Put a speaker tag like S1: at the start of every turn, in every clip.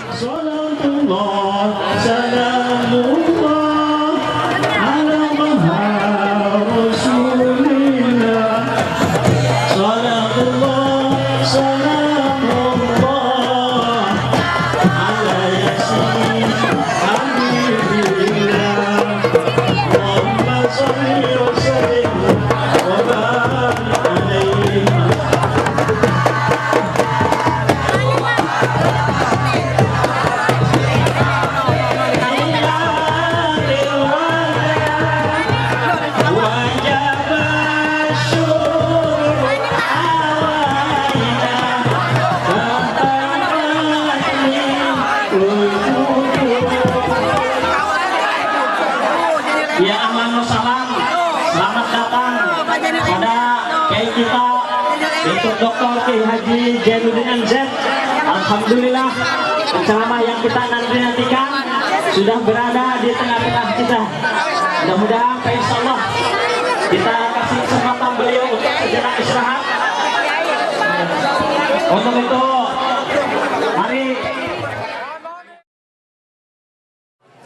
S1: Salatullah, salamullah ala maha rasulillah. Salatullah, salamullah ala yasin habibillah. Allahumma salli wa sallim wa barik alaihi. Ya aman salam, selamat datang pada kiai kita yaitu Dr. Kiai Haji Jainuddin MZ. Alhamdulillah penceramah yang kita nantikan sudah berada di tengah-tengah kita. Mudah-mudahan insyaallah kita kasih kesempatan beliau untuk sejenak istirahat. Untuk itu mari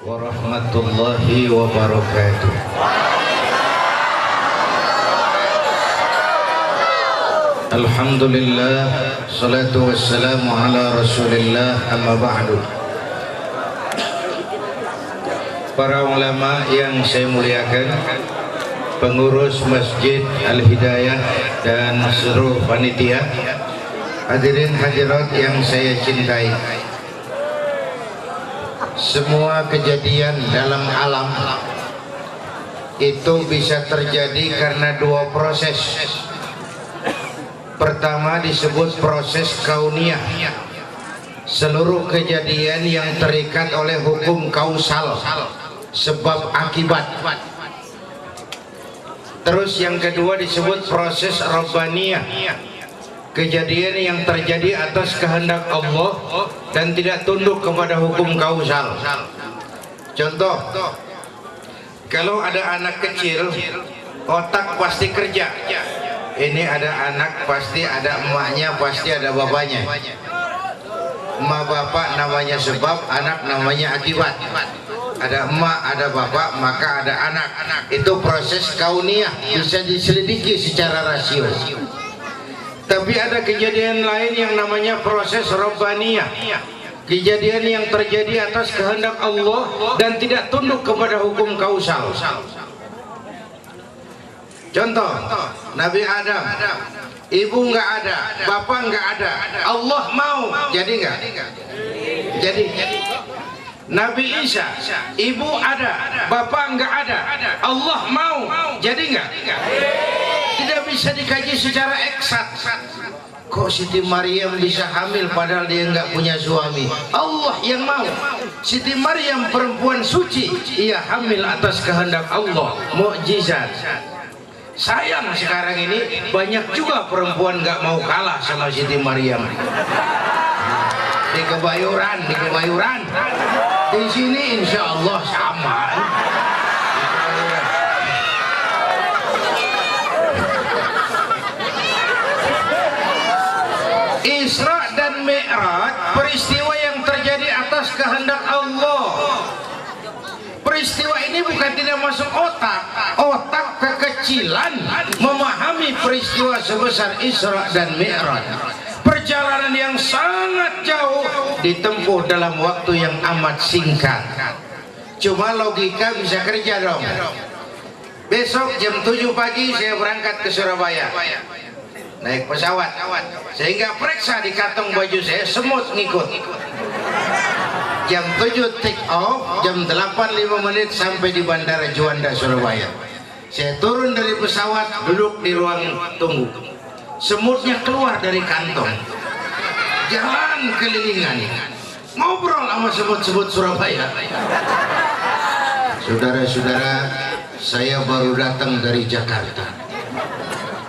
S2: warahmatullahi wabarakatuh. Alhamdulillah, salatu wassalamu ala rasulillah, amma ba'du. Para ulama yang saya muliakan, pengurus Masjid Al-Hidayah dan seluruh panitia, hadirin hadirat yang saya cintai. Semua kejadian dalam alam itu bisa terjadi karena dua proses. Pertama disebut proses kauniyah, seluruh kejadian yang terikat oleh hukum kausal, sebab akibat. Terus yang kedua disebut proses rabbaniyah, kejadian yang terjadi atas kehendak Allah dan tidak tunduk kepada hukum kausal. Contoh, kalau ada anak kecil, otak pasti kerja. Ini ada anak, pasti ada emaknya, pasti ada bapaknya. Emak bapak namanya sebab, anak namanya akibat. Ada emak, ada bapak, maka ada anak. Itu proses kauniyah, bisa diselidiki secara rasio. Tapi ada kejadian lain yang namanya proses rabbaniyah, kejadian yang terjadi atas kehendak Allah dan tidak tunduk kepada hukum kausal. Contoh, Nabi Adam, ibu nggak ada, bapak nggak ada, Allah mau, jadi nggak? Jadi. Nabi Isa, ibu ada, bapak nggak ada, Allah mau, jadi nggak? Tidak bisa dikaji secara eksakt. Kok Siti Maryam bisa hamil padahal dia nggak punya suami? Allah yang mau. Siti Maryam perempuan suci, ia hamil atas kehendak Allah, mukjizat. Sayang sekarang ini banyak juga perempuan nggak mau kalah sama Siti Maryam. Di Kebayoran, di sini insya Allah sama. Isra dan Mi'raj, peristiwa yang terjadi atas kehendak Allah. Peristiwa ini bukan tidak masuk otak, otak kekecilan memahami peristiwa sebesar Isra dan Mi'raj. Perjalanan yang sangat jauh ditempuh dalam waktu yang amat singkat. Cuma logika bisa kerja dong. Besok jam 7 pagi saya berangkat ke Surabaya, naik pesawat, sehingga periksa di kantong baju saya semut ngikut. Jam 7 take off, jam 8:05 sampai di Bandara Juanda Surabaya. Saya turun dari pesawat, duduk di ruang tunggu. Semutnya keluar dari kantong, jalan kelilingan, ngobrol sama semut-semut Surabaya. Saudara-saudara, saya baru datang dari Jakarta.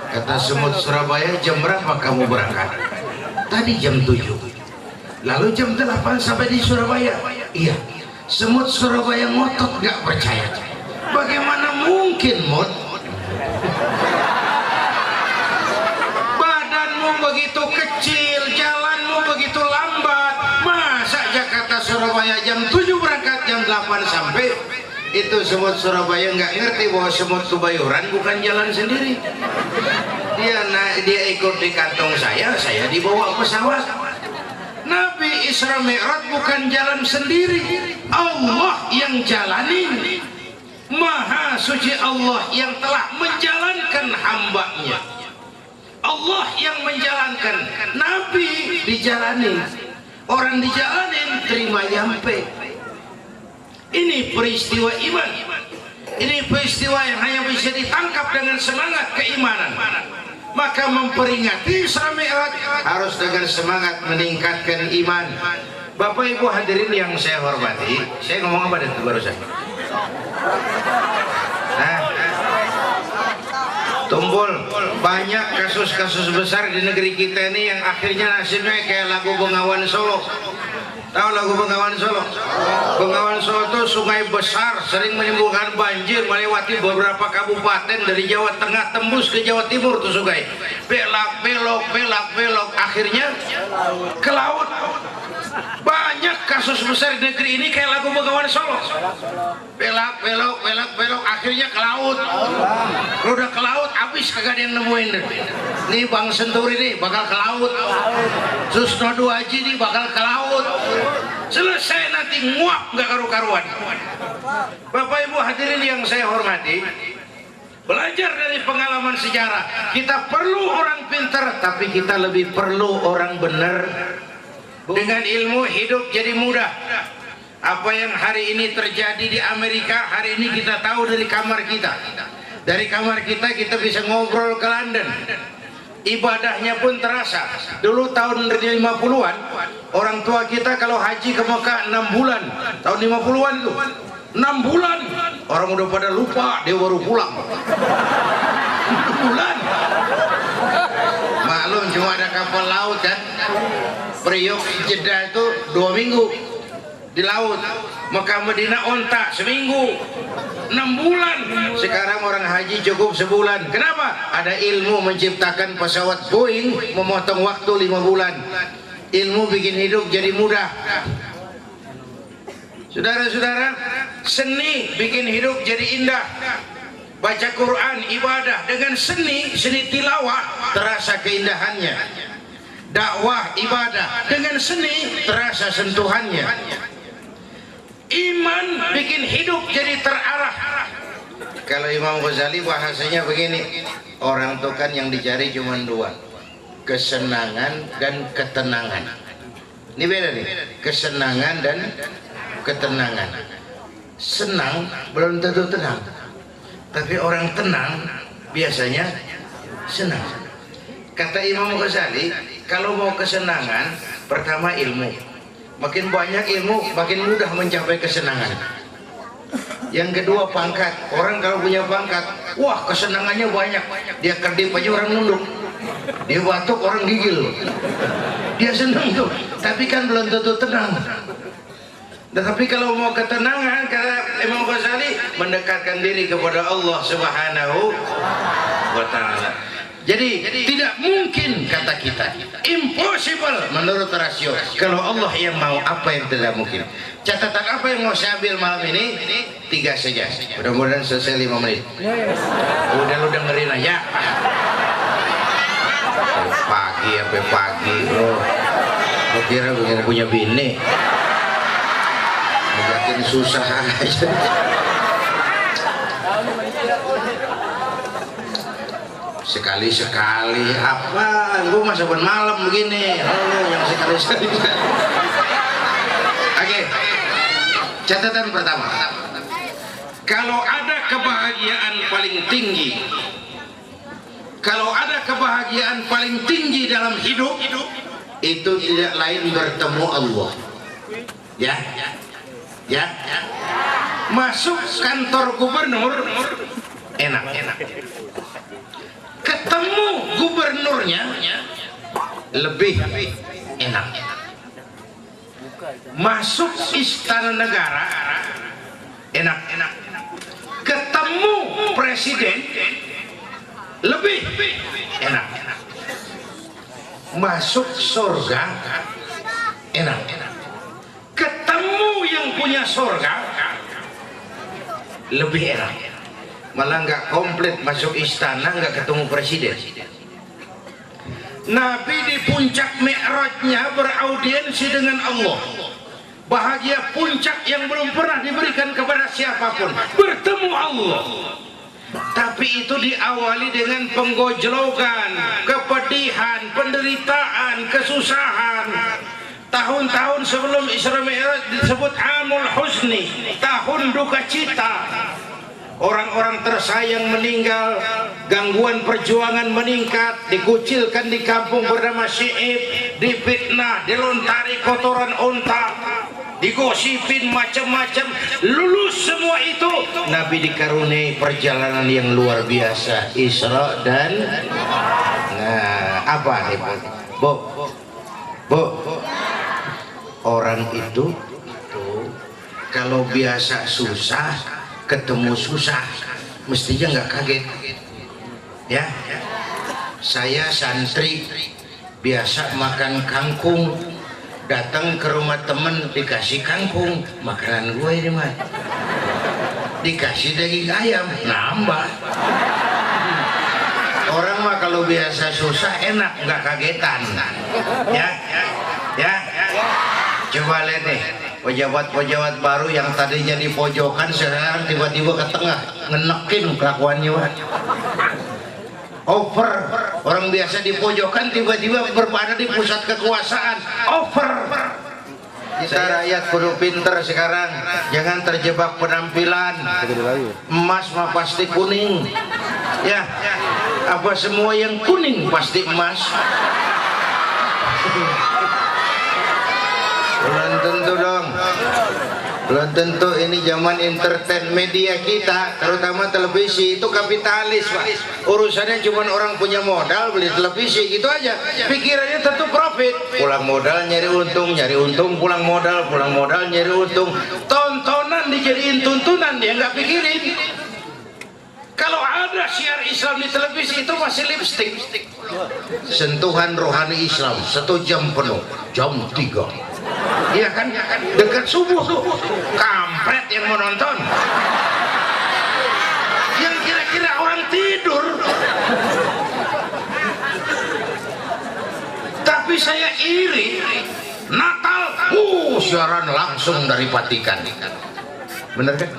S2: Kata semut Surabaya, jam berapa kamu berangkat? Tadi jam 7. Lalu jam 8 sampai di Surabaya. Iya. Semut Surabaya ngotot gak percaya. Bagaimana mungkin, Mut? Badanmu begitu kecil, jalanmu begitu lambat, masa Jakarta Surabaya jam 7 berangkat, jam 8 sampai. Itu semut Surabaya nggak ngerti bahwa semut Kebayoran bukan jalan sendiri. Dia ikut di kantong saya dibawa pesawat. Nabi Isra Mi'raj bukan jalan sendiri, Allah yang jalani. Maha suci Allah yang telah menjalankan hambanya. Allah yang menjalankan, Nabi dijalani, orang dijalanin terima nyampe. Ini peristiwa iman. Ini peristiwa yang hanya bisa ditangkap dengan semangat keimanan. Maka memperingati Isra Mi'raj harus dengan semangat meningkatkan iman. Bapak Ibu hadirin yang saya hormati, saya ngomong apa dari barusan? Tumpul banyak kasus-kasus besar di negeri kita ini yang akhirnya nasibnya kayak lagu Bengawan Solo. Tahu lagu Bengawan Solo? Bengawan Solo itu sungai besar, sering menimbulkan banjir, melewati beberapa kabupaten dari Jawa Tengah tembus ke Jawa Timur tuh sungai. Belok, akhirnya ke laut. Banyak kasus besar di negeri ini kayak lagu Bengawan Solo. Belok, akhirnya ke laut. Kalau udah ke laut, habis kagak ada yang nemuin. Nih Bang Senturi nih bakal ke laut. Susnodu Haji nih bakal ke laut. Selesai nanti nguap nggak karu-karuan. Bapak Ibu hadirin yang saya hormati, belajar dari pengalaman sejarah. Kita perlu orang pintar, tapi kita lebih perlu orang benar. Dengan ilmu hidup jadi mudah. Apa yang hari ini terjadi di Amerika, hari ini kita tahu dari kamar kita. Dari kamar kita bisa ngobrol ke London. Ibadahnya pun terasa. Dulu tahun 50-an, orang tua kita kalau haji ke Mekah 6 bulan. Tahun 50-an itu 6 bulan. Orang udah pada lupa, dia baru pulang 6 bulan. Maklum cuma ada kapal laut kan. Priok Jeddah itu 2 minggu di laut. Mekah Madinah onta seminggu. 6 bulan. Sekarang orang haji cukup sebulan. Kenapa? Ada ilmu menciptakan pesawat Boeing, memotong waktu 5 bulan. Ilmu bikin hidup jadi mudah. Saudara-saudara, seni bikin hidup jadi indah. Baca Quran, ibadah dengan seni tilawah terasa keindahannya. Dakwah, ibadah dengan seni terasa sentuhannya. Iman bikin hidup jadi terarah. Kalau Imam Ghazali bahasanya begini, orang itu kan yang dicari cuma 2, kesenangan dan ketenangan. Ini beda nih, kesenangan dan ketenangan. Senang belum tentu tenang, tapi orang tenang biasanya senang. Kata Imam Ghazali, kalau mau kesenangan, pertama ilmu. Makin banyak ilmu, makin mudah mencapai kesenangan. Yang kedua pangkat. Orang kalau punya pangkat, wah kesenangannya banyak. Dia kedip aja orang nunduk. Dia batuk orang gigil. Dia senang tuh. Tapi kan belum tentu tenang. Tetapi kalau mau ketenangan, kata Imam Ghazali, mendekatkan diri kepada Allah Subhanahu wa Ta'ala. Jadi tidak mungkin, kata kita, impossible menurut rasio. Kalau Allah yang mau, apa yang tidak mungkin. Catatan apa yang mau saya ambil malam ini? 3 saja. Mudah-mudahan selesai 5 menit. Udah lu dengerin aja. Pagi sampai pagi, bro. Lu kira gue punya bini? Makin susah aja. Sekali-sekali apa? Gue masa malam begini. Yang sekali-sekali. Oke. Catatan pertama. Kalau ada kebahagiaan paling tinggi, kalau ada kebahagiaan paling tinggi dalam hidup, itu tidak lain bertemu Allah. Ya. Masuk kantor gubernur enak. Ketemu gubernurnya lebih enak. Masuk istana negara enak. Ketemu presiden lebih enak. Masuk surga enak. Ketemu punya surga lebih enak. Malah nggak komplit masuk istana nggak ketemu presiden. Nabi di puncak Mi'rajnya beraudiensi dengan Allah. Bahagia puncak yang belum pernah diberikan kepada siapapun, bertemu Allah. Tapi itu diawali dengan penggojlogan, kepedihan, penderitaan, kesusahan. Tahun-tahun sebelum Isra Mi'raj disebut Amul Husni, tahun duka cita. Orang-orang tersayang meninggal, gangguan perjuangan meningkat, dikucilkan di kampung bernama Syi'ib, difitnah, dilontari kotoran unta, digosipin macam-macam. Lulus semua itu, Nabi dikaruniai perjalanan yang luar biasa, Isra dan apa nih Bu? Orang itu kalau biasa susah ketemu susah mestinya nggak kaget ya. Saya santri biasa makan kangkung, datang ke rumah temen dikasih kangkung, makanan gue ini mah dikasih daging ayam, nambah. Orang mah kalau biasa susah enak, nggak kagetan ya. Coba lihat nih, pejabat-pejabat baru yang tadinya di pojokan sekarang tiba-tiba ke tengah, ngenekin kelakuannya. Over, orang biasa di pojokan tiba-tiba berada di pusat kekuasaan. Over. Kita rakyat kudu pinter sekarang, jangan terjebak penampilan. Emas mah pasti kuning ya, apa semua yang kuning pasti emas. Belum tentu dong, belum tentu. Ini zaman entertain media kita, terutama televisi itu kapitalis Pak. Urusannya cuma orang punya modal beli televisi gitu aja, pikirannya tentu profit. Pulang modal nyari untung, pulang modal nyari untung. Tontonan dijadiin tuntunan, dia nggak pikirin. Kalau ada siar Islam di televisi itu masih lipstick. Sentuhan rohani Islam 1 jam penuh, jam 3. Iya kan, dekat subuh tuh, kampret yang mau nonton, yang kira-kira orang tidur. Tapi saya iri, Natal, siaran langsung dari Vatikan, bener kan?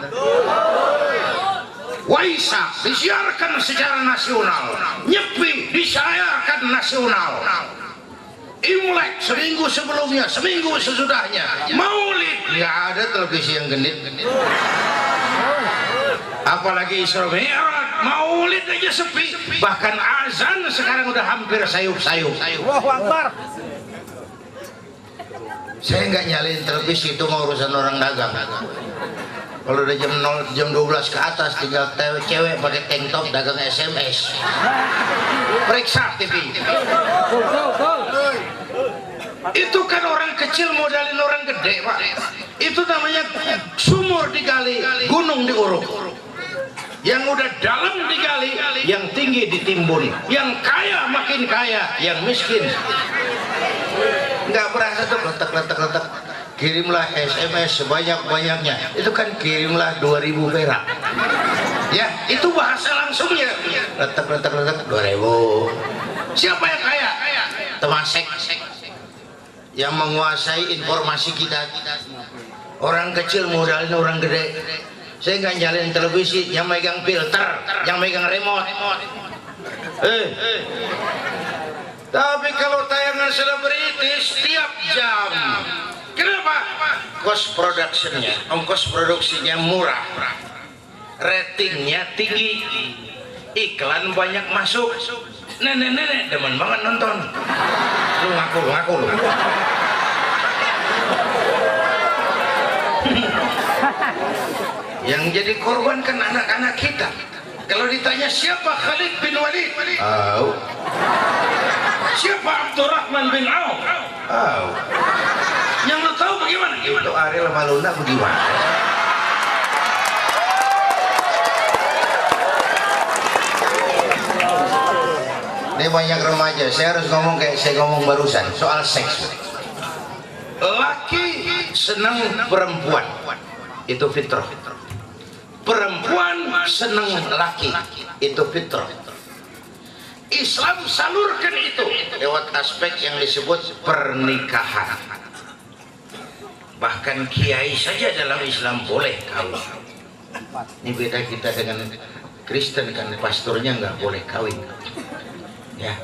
S2: Waisak disiarkan secara nasional, Nyepi disiarkan nasional. Imlek seminggu sebelumnya, seminggu sesudahnya, Maulid nggak ada televisi yang genit. Apalagi Isra Mi'raj, Maulid aja sepi. Bahkan azan sekarang udah hampir sayup-sayup. Allahu Akbar. Saya nggak nyalain televisi, itu mau urusan orang dagang. Kalau udah jam 12 ke atas tinggal cewek pakai tank top dagang SMS. Periksa TV. Itu kan orang kecil modalin orang gede Pak. Itu namanya sumur digali, gunung diuruk. Yang udah dalam digali, yang tinggi ditimbun. Yang kaya makin kaya, yang miskin nggak berasa tuh letak. Kirimlah SMS sebanyak-banyaknya. Itu kan kirimlah 2000 perak. Ya, itu bahasa langsungnya. Letak 2000. Siapa yang kaya? Temasek. Yang menguasai informasi kita. Orang kecil modalin orang gede. Saya nggak nyalain televisi, yang megang filter, yang megang remote. Tapi kalau tayangan selebritis tiap jam, kenapa? Cost productionnya, ongkos produksinya murah, ratingnya tinggi, iklan banyak masuk. Nenek-nenek demen banget nonton. Lu ngaku lu. Yang jadi korban kan anak-anak kita. Kalau ditanya siapa Khalid bin Walid, siapa Abdurrahman bin Auf, yang lu tahu bagaimana? Itu Ariel Maluna bagaimana? Ini banyak remaja, saya harus ngomong kayak saya ngomong barusan soal seks. Laki senang perempuan, itu fitrah. Perempuan senang laki, itu fitrah. Islam salurkan itu lewat aspek yang disebut pernikahan. Bahkan kiai saja dalam Islam boleh kawin. Ini beda kita dengan Kristen, kan pastornya nggak boleh kawin. Ya,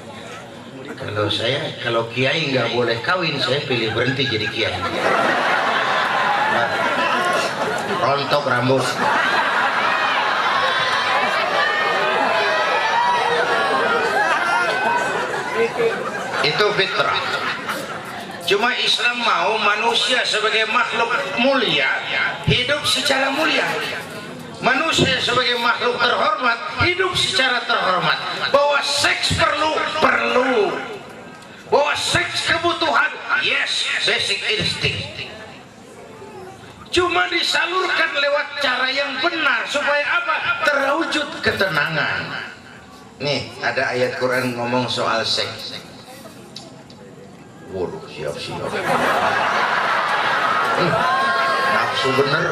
S2: kalau kiai nggak boleh kawin, saya pilih berhenti jadi kiai. Nah, rontok rambut. Itu fitrah. Cuma Islam mau manusia sebagai makhluk mulia hidup secara mulia. Manusia sebagai makhluk terhormat hidup secara terhormat. Bahwa seks perlu. Bahwa seks kebutuhan, yes, basic instinct. Cuma disalurkan lewat cara yang benar supaya apa? Terwujud ketenangan. Nih, ada ayat Quran ngomong soal seks. Waduh, siap-siap. Nafsu bener.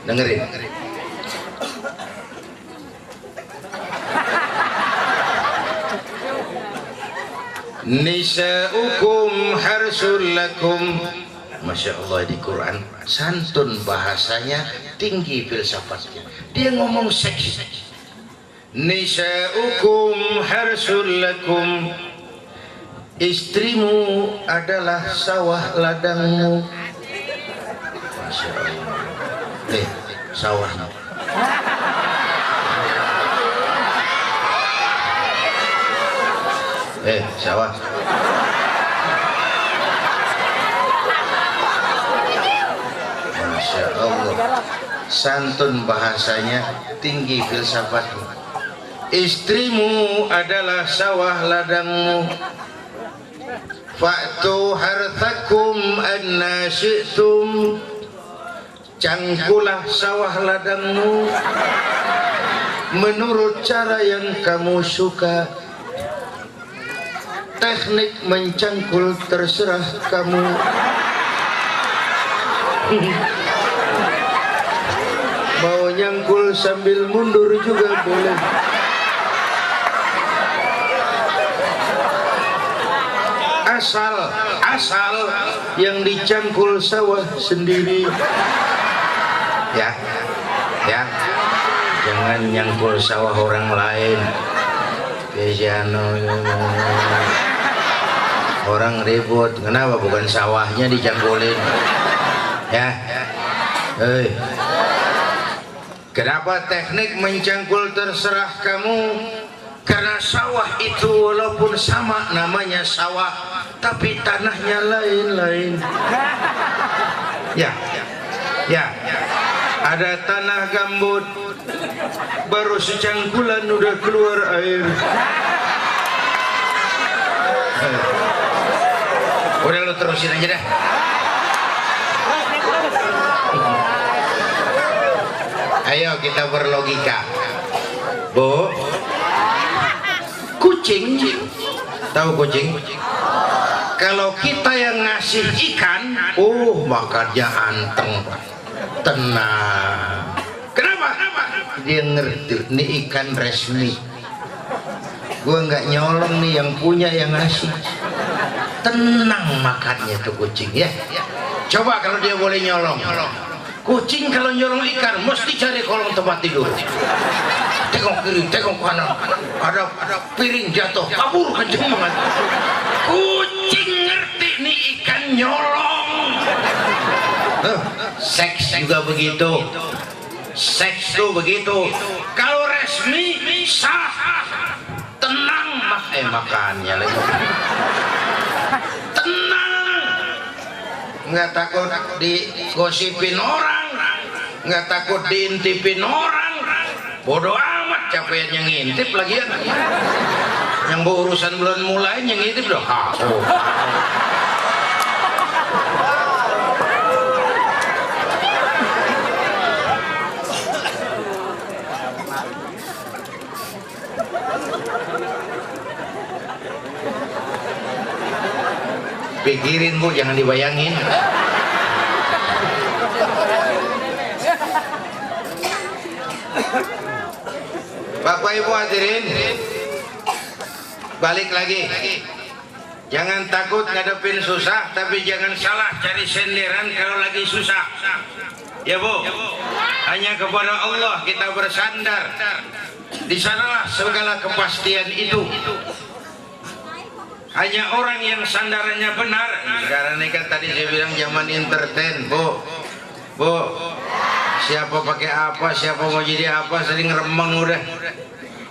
S2: Dengerin. Nisa'ukum harsul lakum. Masya Allah, di Quran santun bahasanya, tinggi filsafatnya. Dia ngomong seks. Nisa'ukum harsul lakum, istrimu adalah sawah ladangmu. Masya Allah. Sawah. Sawah. Masya Allah, santun bahasanya, tinggi filsafatnya. Istrimu adalah sawah ladangmu. Fa'tu harthakum anna syi'tum, cangkulah sawah ladangmu menurut cara yang kamu suka. Teknik mencangkul terserah kamu. Mau nyangkul sambil mundur juga boleh. Asal yang dicangkul sawah sendiri. Ya, jangan nyangkul sawah orang lain. Orang ribut, kenapa bukan sawahnya dicangkulin? Ya, kenapa teknik mencangkul terserah kamu? Karena sawah itu walaupun sama namanya sawah, tapi tanahnya lain-lain. Ya, ada tanah gambut, baru secangkulan udah keluar air. Udah, lu terusin aja dah. Ayo kita berlogika. Bu, kucing, tahu kucing? Kalau kita yang ngasih ikan, makannya anteng, tenang. Kenapa? Dia ngerti, ini ikan resmi. Gua nggak nyolong nih, yang punya yang ngasih. Tenang makannya tuh kucing ya. Coba kalau dia boleh nyolong. Kucing kalau nyolong ikan mesti cari kolong tempat tidur. Tengok kiri, tengok kanan. Ada piring jatuh, kabur kenceng banget. Kucing ngerti nih ikan nyolong. Seks juga begitu. Seks tuh begitu. Kalau resmi sah, tenang makannya lagi. Nggak takut digosipin orang, nggak takut diintipin orang. Bodoh amat, capek yang ngintip lagi ya. Yang berurusan belum mulai yang ngintip udah kapok. Pikirin Bu, jangan dibayangin. Bapak Ibu hadirin, balik lagi. Jangan takut ngadepin susah, tapi jangan salah cari senderan kalau lagi susah. Ya Bu, hanya kepada Allah kita bersandar. Di sanalah segala kepastian itu. Hanya orang yang sandarannya benar. Sekarang ini kan tadi saya bilang zaman entertain, Bu. Siapa pakai apa, siapa mau jadi apa, sering remeng udah.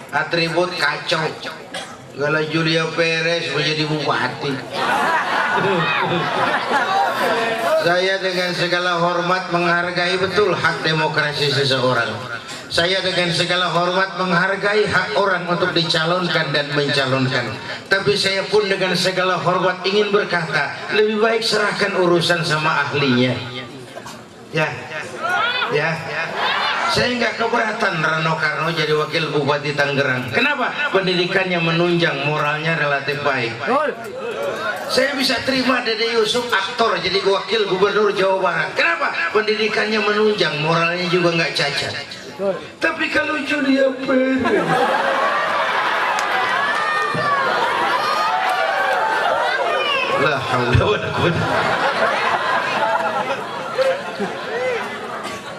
S2: Atribut kacau. Gala Julia Perez mau jadi bupati. Saya dengan segala hormat menghargai betul hak demokrasi seseorang. Saya dengan segala hormat menghargai hak orang untuk dicalonkan dan mencalonkan. Tapi saya pun dengan segala hormat ingin berkata, lebih baik serahkan urusan sama ahlinya. Ya. Saya nggak keberatan Rano Karno jadi wakil Bupati Tangerang. Kenapa? Pendidikannya menunjang, moralnya relatif baik. Saya bisa terima Dede Yusuf aktor jadi wakil Gubernur Jawa Barat. Kenapa? Pendidikannya menunjang, moralnya juga nggak cacat. Tapi kalau Julia Perez, la haula wala quwwata.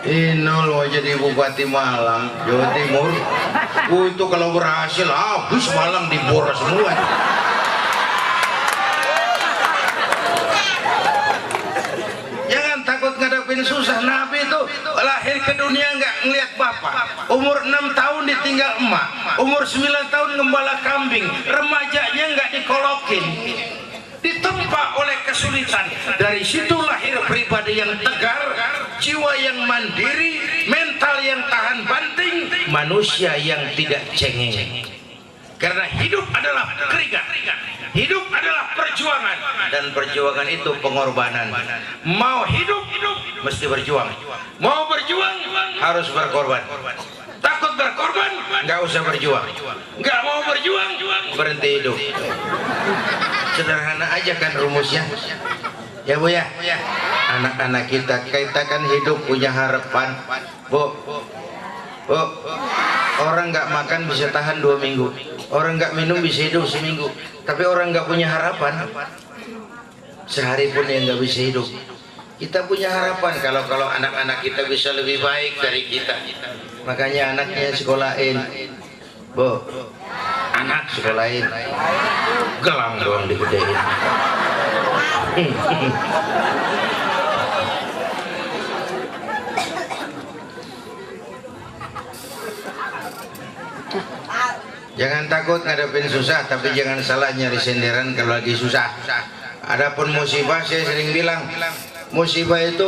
S2: Inol mau jadi Bupati Malang, Jawa Timur. Itu kalau berhasil habis Malang dibor semua. Jangan takut ngadepin susah. Nabi itu lahir ke dunia nggak ngelihat bapak. Umur 6 tahun ditinggal emak. Umur 9 tahun gembala kambing. Remajanya nggak dikolokin. Ditempa oleh kesulitan. Dari situ lahir pribadi yang tegar, jiwa yang mandiri, mental yang tahan banting, manusia yang tidak cengeng. Karena hidup adalah keringat, hidup adalah perjuangan, dan perjuangan itu pengorbanan. Mau hidup mesti berjuang, mau berjuang harus berkorban. Takut berkorban, nggak usah berjuang. Nggak mau berjuang, berhenti hidup. Sederhana aja kan rumusnya. Ya Bu ya. Anak-anak kita kan hidup punya harapan. Bu, orang nggak makan bisa tahan 2 minggu. Orang nggak minum bisa hidup seminggu. Tapi orang nggak punya harapan, sehari pun yang nggak bisa hidup. Kita punya harapan kalau anak-anak kita bisa lebih baik dari kita. Makanya anaknya sekolahin. Bu, anak sekolahin. Gelang doang digedein. Jangan takut ngadepin susah, tapi jangan salah nyari senderan kalau lagi susah. Adapun musibah, saya sering bilang, musibah itu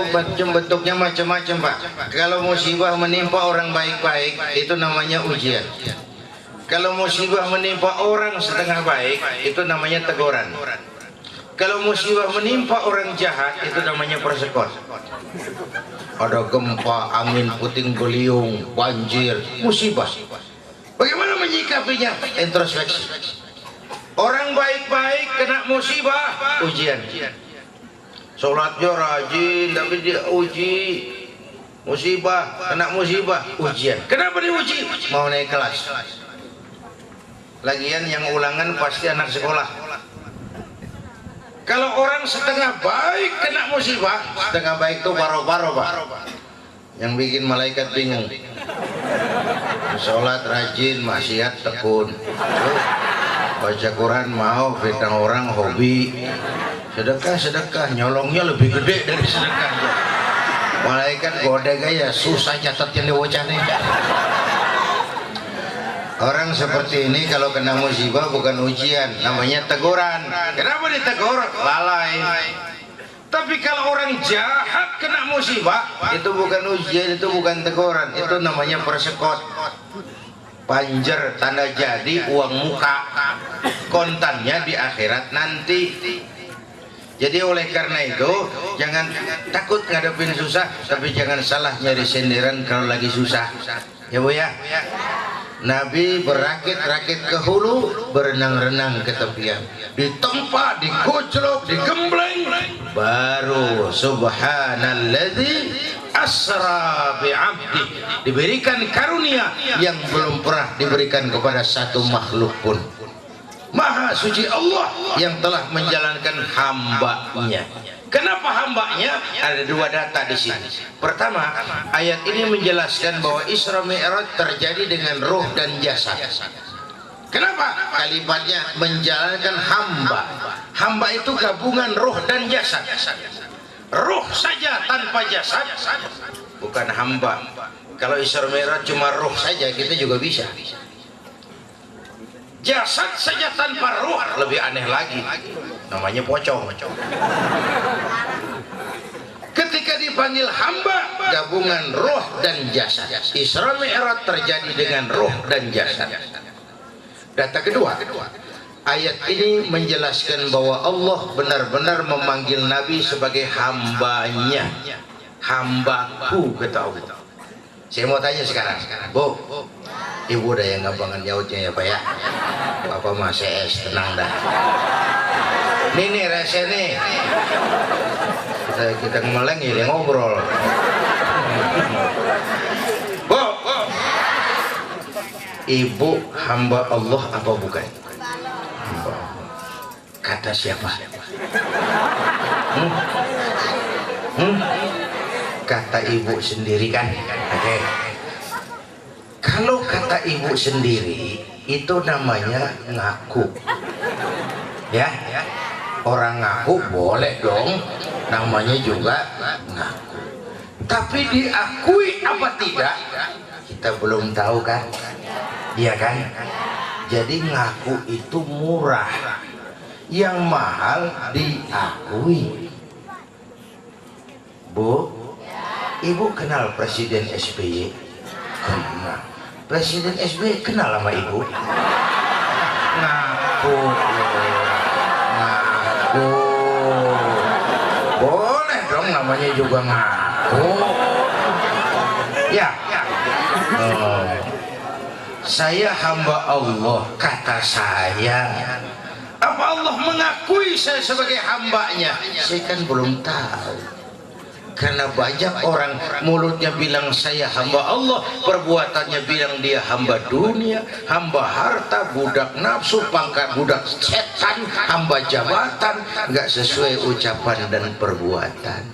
S2: bentuknya macam-macam Pak. Kalau musibah menimpa orang baik-baik, itu namanya ujian. Kalau musibah menimpa orang setengah baik, itu namanya teguran. Kalau musibah menimpa orang jahat, itu namanya persekot. Ada gempa, angin puting beliung, banjir, musibah. Bagaimana menyikapinya? Introspeksi. Orang baik-baik kena musibah, ujian. Sholatnya rajin, tapi dia uji. Musibah, kena musibah, ujian. Kenapa diuji? Mau naik kelas. Lagian yang ulangan pasti anak sekolah. Kalau orang setengah baik kena musibah, setengah baik itu baro-baro Pak. Yang bikin malaikat bingung. Sholat rajin, maksiat tekun. Baca Quran mau, fitnah orang hobi. Sedekah, nyolongnya lebih gede dari sedekahnya. Malaikat gode gaya, susah catat yang diwacane. Orang seperti ini kalau kena musibah bukan ujian, namanya teguran. Kenapa ditegur? Lalai. Tapi kalau orang jahat kena musibah, itu bukan ujian, itu bukan teguran, itu namanya persekot. Panjer, tanda jadi, uang muka, kontannya di akhirat nanti. Jadi oleh karena itu, jangan takut ngadepin susah, tapi jangan salah nyari senderan kalau lagi susah. Ya Bu ya. Nabi berakit-rakit ke hulu, berenang-renang ke tepian, ditempa, digojlok, digembleng, baru subhanalladzi asra bi'abdi, diberikan karunia yang belum pernah diberikan kepada satu makhluk pun. Maha suci Allah yang telah menjalankan hambanya. Kenapa hambanya? Ada dua data di sini. Pertama, ayat ini menjelaskan bahwa Isra Mi'raj terjadi dengan ruh dan jasad. Kenapa? Kalimatnya menjalankan hamba. Hamba itu gabungan ruh dan jasad. Ruh saja tanpa jasad bukan hamba. Kalau Isra Mi'raj cuma ruh saja, kita juga bisa. Jasad saja tanpa ruh lebih aneh lagi, namanya pocong. Ketika dipanggil hamba, gabungan ruh dan jasad. Isra Mi'raj terjadi dengan ruh dan jasad. Data kedua, ayat ini menjelaskan bahwa Allah benar-benar memanggil Nabi sebagai hambanya. Hambaku, kata Allah. Saya mau tanya sekarang, Bu, Ibu udah yang gampangan nyautnya ya Pak ya. Bapak mah CS, tenang dah. Nih rasa nih. Kita ngemeleng ya ngobrol. Bu, Ibu hamba Allah apa bukan? Hamba. Kata siapa? Kata Ibu sendiri kan? Oke. Kalau kata Ibu sendiri itu namanya ngaku. Ya, orang ngaku boleh dong, namanya juga ngaku. Tapi diakui apa tidak, kita belum tahu kan? Iya kan? Jadi ngaku itu murah, yang mahal diakui. Bu, Ibu kenal Presiden SBY? Kenal. Presiden SBY kenal sama Ibu? Ngaku. Boleh dong, namanya juga ngaku. Ya. Saya hamba Allah, kata saya. Apa Allah mengakui saya sebagai hambanya? Saya kan belum tahu. Karena banyak orang mulutnya bilang saya hamba Allah, perbuatannya bilang dia hamba dunia, hamba harta, budak nafsu, pangkat budak setan, hamba jabatan, nggak sesuai ucapan dan perbuatan.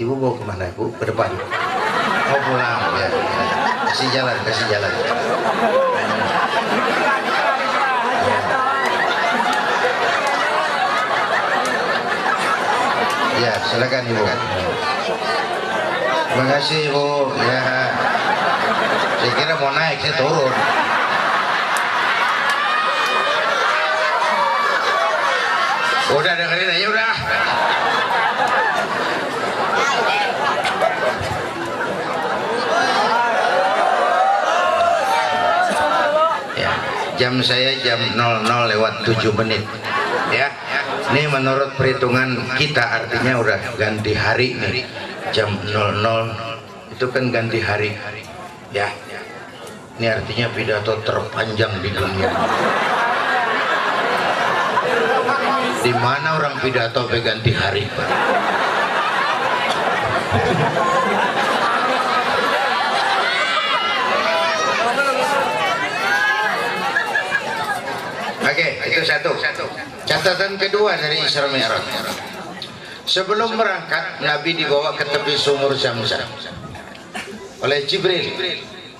S2: Ibu mau kemana Bu? Ke depan. Mau pulang ya. Kasih jalan. Ya, silakan Ibu. Terima kasih Ibu. Ya, saya kira mau naik, saya turun. Udah dengerin aja udah. Ya, jam saya jam 00:07. Ya. Ini menurut perhitungan kita artinya udah ganti hari nih. Jam 00 itu kan ganti hari. Ya. Ini artinya pidato terpanjang di dunia. Di mana orang pidato ganti hari? Oke, itu satu. Catatan kedua dari Isra Mi'raj. Sebelum berangkat, Nabi dibawa ke tepi sumur Zamzam oleh Jibril.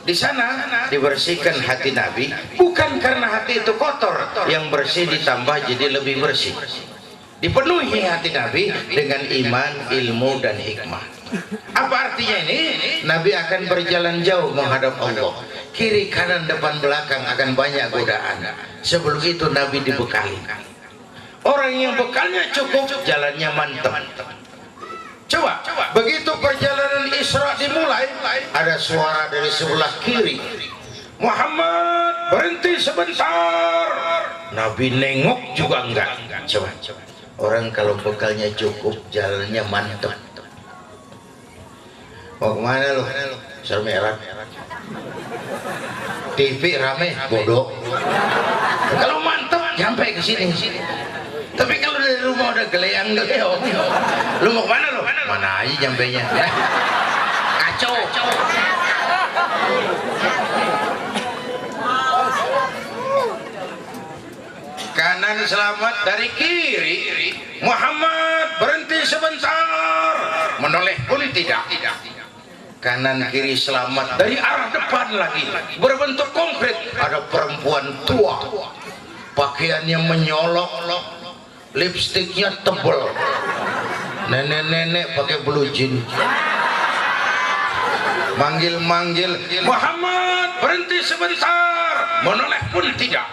S2: Di sana dibersihkan hati Nabi, bukan karena hati itu kotor, yang bersih ditambah jadi lebih bersih. Dipenuhi hati Nabi dengan iman, ilmu, dan hikmah. Apa artinya ini? Nabi akan berjalan jauh menghadap Allah. Kiri, kanan, depan, belakang akan banyak godaan. Sebelum itu Nabi dibekali. Orang yang bekalnya cukup, jalannya mantap. Coba, begitu perjalanan Isra dimulai, ada suara dari sebelah kiri. Muhammad, berhenti sebentar. Nabi nengok juga enggak. Coba. Orang kalau bekalnya cukup, jalannya mantap. Mau kemana lu? Isra Mi'raj. TV rame bodoh. Kalau mantap sampai ke sini. Tapi kalau dari rumah udah geleang-geleong, lu mau kemana lu? Mana aja nyampenya? Kacau. Kanan selamat dari kiri. Muhammad berhenti sebentar. Menoleh pun tidak. Kanan kiri selamat dari arah depan lagi. Berbentuk konkret. Ada perempuan tua. Pakaiannya menyolok. Lipstiknya tebal. Nenek-nenek pakai blue jean. Manggil-manggil, Muhammad berhenti sebentar. Menoleh pun tidak.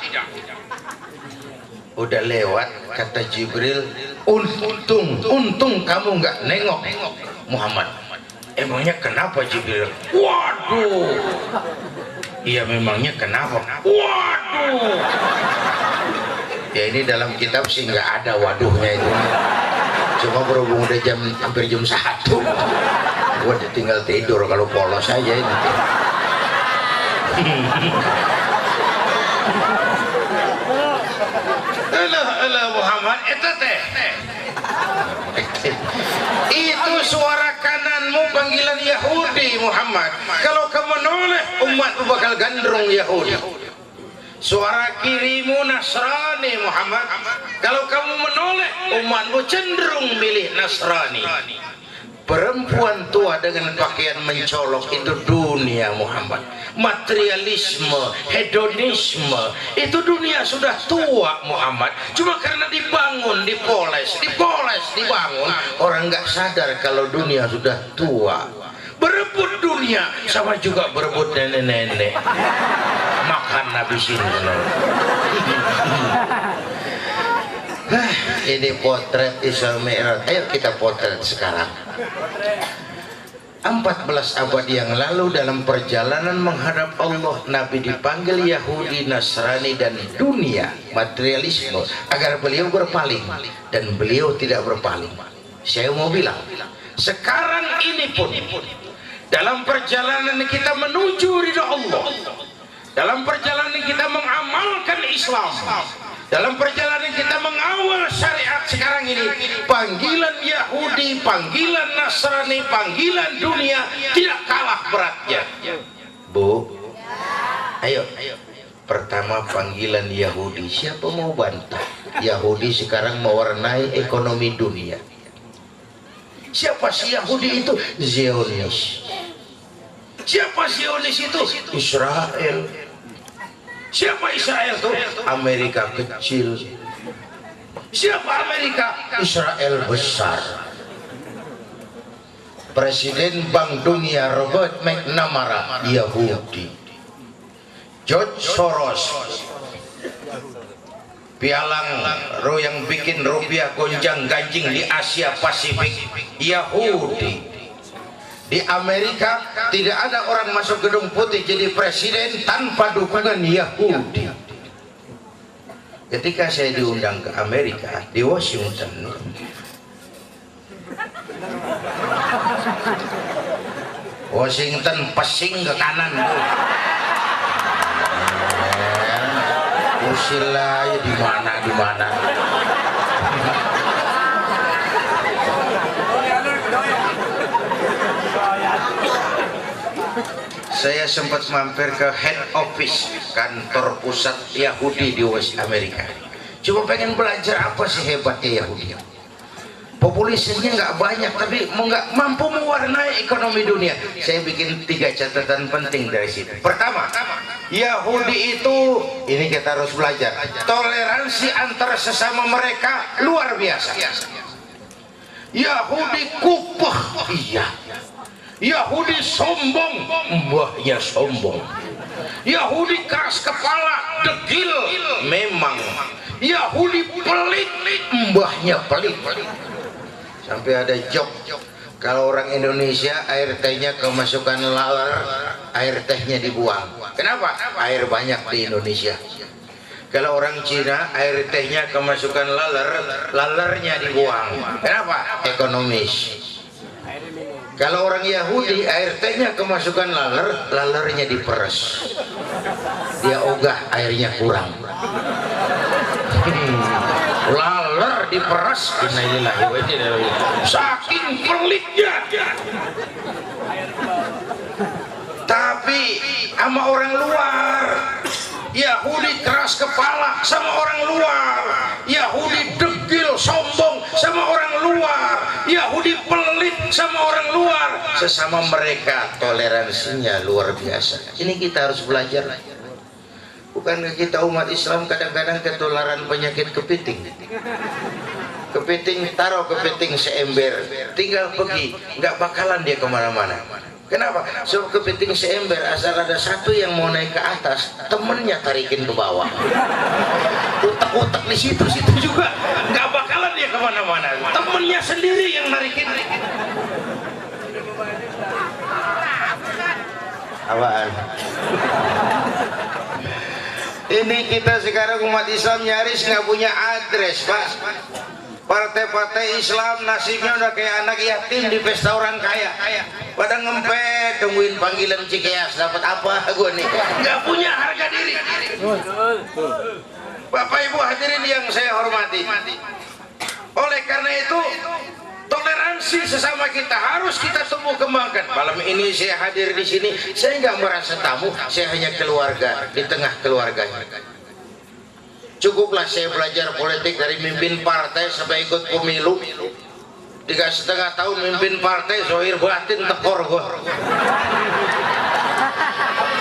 S2: Udah lewat, kata Jibril, untung kamu nggak nengok Muhammad. Emangnya kenapa Jibril? Waduh. Iya memangnya kenapa? Waduh. Ya ini dalam kitab sih nggak ada waduhnya itu. Cuma berhubung udah hampir jam 1, gua tinggal tidur kalau polos aja ini. Alah Muhammad itu teh. Itu suara kananmu panggilan Yahudi Muhammad. Kalau kamu noleh umatmu bakal gandrung Yahudi. Suara kirimu Nasrani Muhammad. Kalau kamu menoleh umatmu cenderung milih Nasrani. Perempuan tua dengan pakaian mencolok itu dunia Muhammad. Materialisme, hedonisme, itu dunia sudah tua Muhammad. Cuma karena dibangun, dipoles, dibangun, orang nggak sadar kalau dunia sudah tua. Berebut dunia sama juga berebut nenek-nenek. Makan habisin. Ini potret Isra Mi'raj. Ayo kita potret sekarang. 14 abad yang lalu dalam perjalanan menghadap Allah, Nabi dipanggil Yahudi, Nasrani dan dunia materialisme agar beliau berpaling, dan beliau tidak berpaling. Saya mau bilang, sekarang ini pun dalam perjalanan kita menuju ridha Allah, dalam perjalanan kita mengamalkan Islam, dalam perjalanan kita mengawal syariat sekarang ini, panggilan Yahudi, panggilan Nasrani, panggilan dunia tidak kalah beratnya. Bu, ayo. Pertama panggilan Yahudi, siapa mau bantah? Yahudi sekarang mewarnai ekonomi dunia. Siapa si Yahudi itu? Zionis. Siapa Zionis itu? Israel. Siapa Israel itu? Amerika kecil. Siapa Amerika? Israel besar. Presiden Bank Dunia Robert McNamara Yahudi. George Soros, pialang yang bikin rupiah gonjang ganjing di Asia Pasifik, Yahudi. Di Amerika tidak ada orang masuk gedung putih jadi presiden tanpa dukungan Yahudi. Ketika saya diundang ke Amerika di Washington, pesing ke kanan tuh. Usilah di mana. Saya sempat mampir ke head office kantor pusat Yahudi di West Amerika. Cuma pengen belajar apa sih hebatnya Yahudi. Populasinya nggak banyak tapi nggak mampu mewarnai ekonomi dunia. Saya bikin 3 catatan penting dari situ. Pertama, Yahudi itu, ini kita harus belajar, toleransi antara sesama mereka luar biasa. Yahudi kupah, iya. Yahudi sombong, mbahnya sombong. Yahudi keras kepala, degil, memang. Yahudi pelit, mbahnya pelit. Sampai ada joke, kalau orang Indonesia air tehnya kemasukan laler, air tehnya dibuang. Kenapa? Air banyak di Indonesia. Kalau orang Cina air tehnya kemasukan laler, lalernya dibuang. Kenapa? Ekonomis. Kalau orang Yahudi air tehnya kemasukan laler, lalernya diperes, dia ogah airnya kurang. Laler diperes, innalillahi wa inna ilaihi raji'un, saking pelitnya. Tapi sama orang luar, Yahudi keras kepala sama orang luar, Yahudi degil sombong sama orang luar, Yahudi pelit sama orang luar. Sesama mereka toleransinya luar biasa. Ini kita harus belajar. Bukankah kita umat Islam kadang-kadang ketularan penyakit kepiting? Kepiting, taruh kepiting seember, tinggal pergi, nggak bakalan dia kemana-mana. Kenapa? Sebab kepiting seember asal ada satu yang mau naik ke atas, temennya tarikin ke bawah. Utak-utak di situ juga, nggak bakalan dia kemana-mana. Temennya sendiri yang narikin. Apaan? Ini kita sekarang umat Islam nyaris nggak punya address, Pak. Partai-partai Islam nasibnya udah kayak anak yatim di pesta orang kaya. Pada ngempet tungguin panggilan Cikeas, dapat apa gue nih? Nggak punya harga diri. Bapak Ibu hadirin yang saya hormati, oleh karena itu toleransi sesama kita harus kita tumbuh kembangkan. Malam ini saya hadir di sini, saya nggak merasa tamu, saya hanya keluarga di tengah keluarganya. Cukuplah saya belajar politik dari mimpin partai sampai ikut pemilu. 3,5 tahun mimpin partai, zohir batin tekor gua.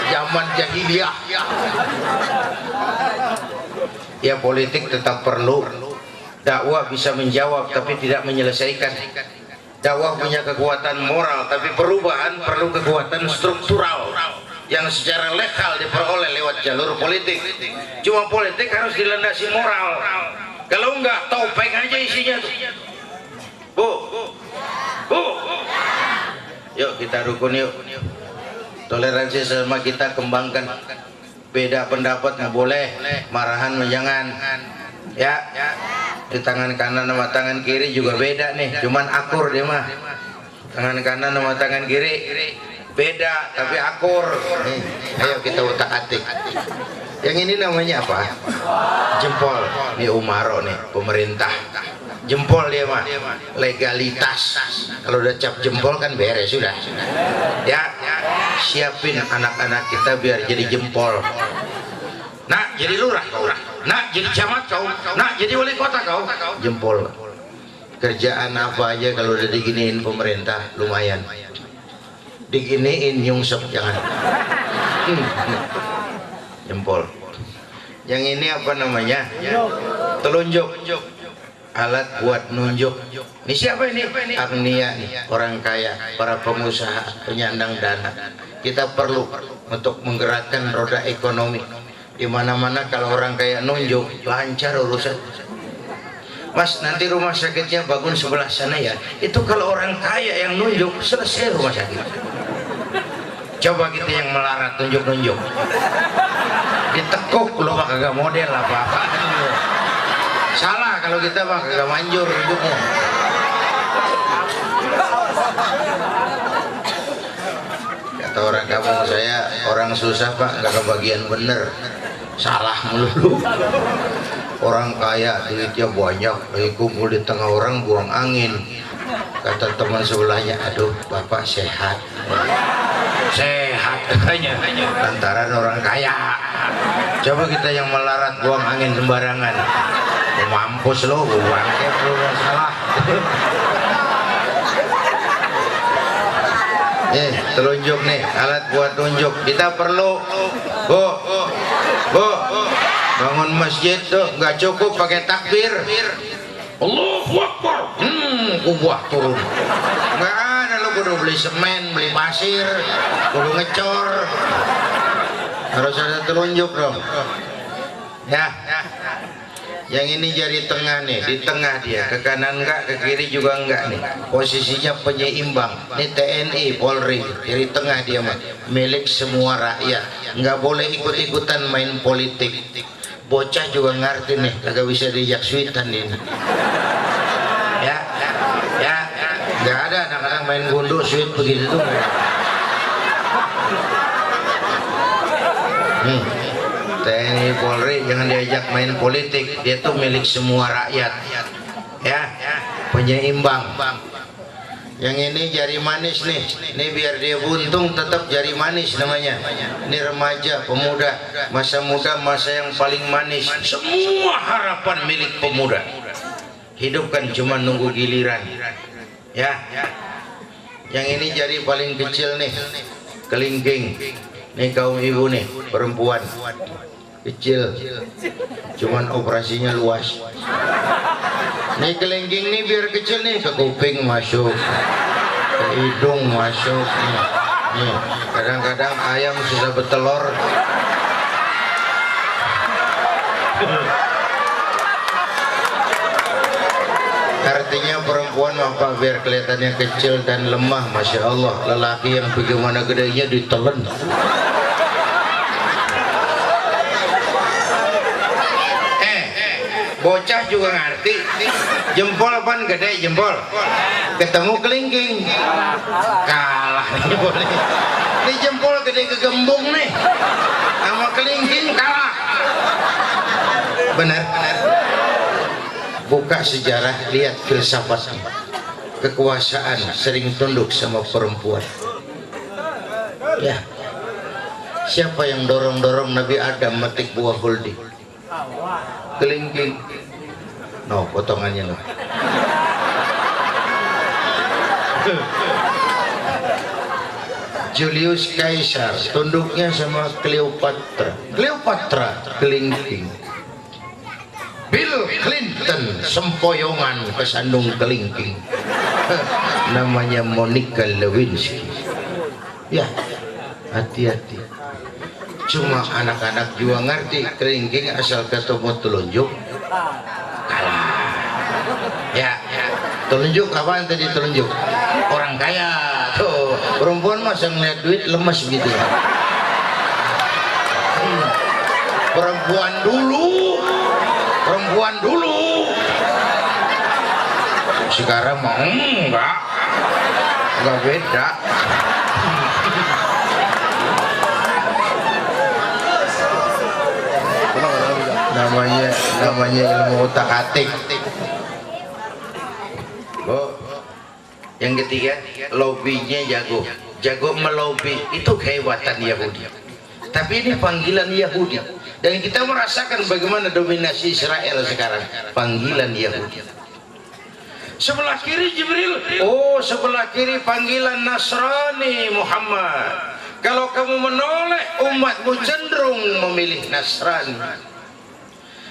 S2: Zaman jahiliyah. Ya politik tetap perlu. Dakwah bisa menjawab tapi tidak menyelesaikan. Dakwah punya kekuatan moral, tapi perubahan perlu kekuatan struktural yang secara legal diperoleh lewat jalur politik. Cuma politik harus dilandasi moral. Kalau enggak, topeng aja isinya tuh. Bu, yuk kita rukun yuk. Toleransi sama kita kembangkan. Beda pendapat nggak boleh, marahan jangan. Ya, di tangan kanan sama tangan kiri juga beda nih. Cuman akur dia mah. Tangan kanan sama tangan kiri beda tapi akur. Nih, ayo kita utak-atik. Yang ini namanya apa? Jempol. Ini Umaro nih, pemerintah. Jempol dia mah, legalitas. Kalau udah cap jempol kan beres sudah. Ya, siapin anak-anak kita biar jadi jempol. Nak jadi lurah kau, nak jadi camat kau, nak jadi wali kota kau. Jempol. Kerjaan apa aja kalau udah diginiin pemerintah lumayan. Diginiin nyungsep jangan. Jempol. Yang ini apa namanya? Telunjuk. Alat buat nunjuk. Ini siapa ini? Agnia nih, orang kaya, para pengusaha, penyandang dana. Kita perlu untuk menggerakkan roda ekonomi. Di mana-mana kalau orang kaya nunjuk, lancar urusan. Mas, nanti rumah sakitnya bangun sebelah sana ya. Itu kalau orang kaya yang nunjuk, selesai rumah sakit. Coba kita yang melarat tunjuk-nunjuk, ditekuk lo mah kagak model apa-apa. Salah kalau kita mah kagak manjur nunjuknya. Kata orang kampung saya, orang susah Pak nggak kebagian bener, salah melulu. Orang kaya duitnya banyak, lagi kumpul di tengah orang buang angin. Kata teman sebelahnya, aduh bapak sehat. Sehat katanya, lantaran orang kaya. Coba kita yang melarat buang angin sembarangan, mampus lo, buang lu salah. Telunjuk nih, alat buat tunjuk. Kita perlu, bu, bangun masjid tuh nggak cukup pakai takbir. Allahu Akbar. Kubah turun. Nggak ada, lo kudu beli semen, beli pasir, kudu ngecor. Harus ada telunjuk dong. Ya. Yang ini jari tengah nih, di tengah dia, ke kanan enggak, ke kiri juga enggak nih. Posisinya penyeimbang. Ini TNI, Polri, jari tengah dia mah, milik semua rakyat. Nggak boleh ikut-ikutan main politik. Bocah juga ngerti nih, kagak bisa diajak sweetan ini. Ya, nggak ada ada anak-anak main gundu sweet begitu tuh. Nih, TNI Polri jangan diajak main politik, dia tuh milik semua rakyat ya, penyeimbang. Yang ini jari manis nih, ini biar dia buntung tetap jari manis namanya. Ini remaja, pemuda, masa muda, masa yang paling manis. Semua harapan milik pemuda. Hidup kan cuma nunggu giliran ya. Yang ini jari paling kecil nih, kelingking. Nih kaum ibu nih, perempuan kecil, cuman operasinya luas. Nih kelingking nih biar kecil nih, ke kuping masuk, ke hidung masuk nih. Kadang-kadang ayam susah bertelur. Artinya perempuan apa biar kelihatannya kecil dan lemah, masya Allah. Lelaki yang bagaimana gedenya ditelan. Bocah juga ngerti. Jempol apaan gede jempol. Ketemu kelingking. Kalah nih boleh. Ini jempol gede kegembung nih. Sama kelingking kalah. Benar. Buka sejarah, lihat filsafatnya. Kekuasaan sering tunduk sama perempuan. Ya. Siapa yang dorong-dorong Nabi Adam metik buah huldi? Kelingking. No, potongannya no. Julius Caesar tunduknya sama Cleopatra. Kelingking. Bill Clinton sempoyongan kesandung kelingking. Namanya Monica Lewinsky. Ya, hati-hati. Cuma anak-anak juga ngerti kelingking asal ketemu telunjuk kalah. Ya, telunjuk apaan tadi telunjuk? Orang kaya tuh. Perempuan masa ngeliat duit lemes gitu ya. Perempuan dulu. Sekarang mah enggak beda. Namanya ilmu utak-atik. Yang ketiga, lobbynya jago melobi. Itu kehebatan Yahudi. Tapi ini panggilan Yahudi, dan kita merasakan bagaimana dominasi Israel sekarang. Panggilan Yahudi. Sebelah kiri Jibril, sebelah kiri panggilan Nasrani Muhammad. Kalau kamu menoleh, umatmu cenderung memilih Nasrani.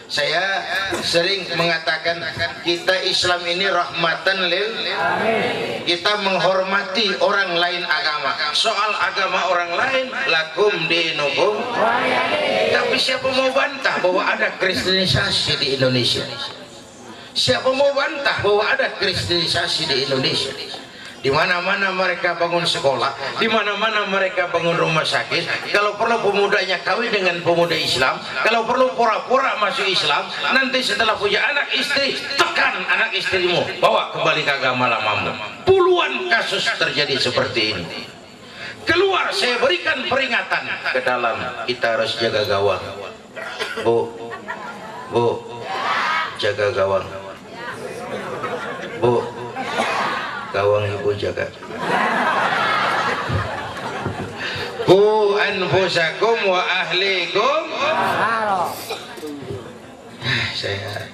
S2: Saya sering mengatakan kita Islam ini rahmatan lil alamin. Kita menghormati orang lain agama. Soal agama orang lain, lakum dinukum. Tapi siapa mau bantah bahwa ada kristenisasi di Indonesia? Siapa mau bantah bahwa ada kristenisasi di Indonesia? Di mana-mana mereka bangun sekolah, di mana-mana mereka bangun rumah sakit. Kalau perlu pemudanya kawin dengan pemuda Islam, kalau perlu pura-pura masuk Islam. Nanti setelah punya anak istri, tekan anak istrimu, bawa kembali ke agama lamamu. Puluhan kasus terjadi seperti ini. Keluar, saya berikan peringatan ke dalam. Kita harus jaga gawang. Bu, jaga gawang. Bu, gawang ibu jaga. Ku anfusakum wa ahlikum. Saya